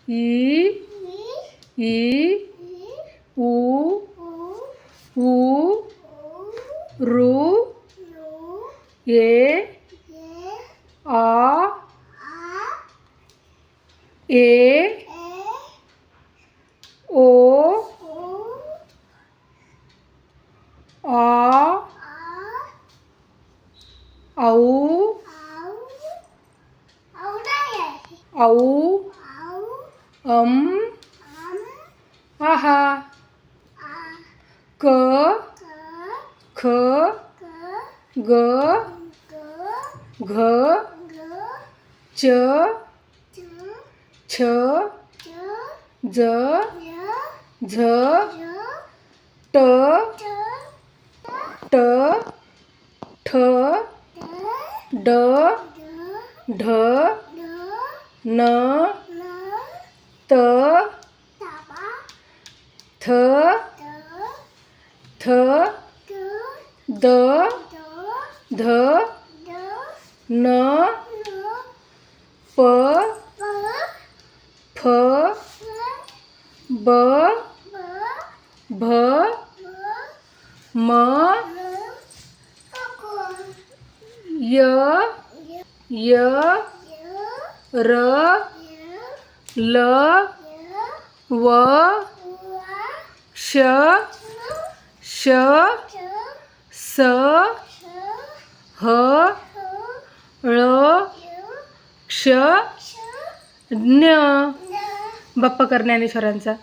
E E उ ऊ रू ए आ ए ओ आ औ औ आहा क ख ग घ च छ ज झ ट ट ठ ड ढ न त थ थ द ध न प फ ब भ म य य र ल व श श स ह ळ क्ष ज्ञ. बाप्पा कर ज्ञानेश्वरांचा.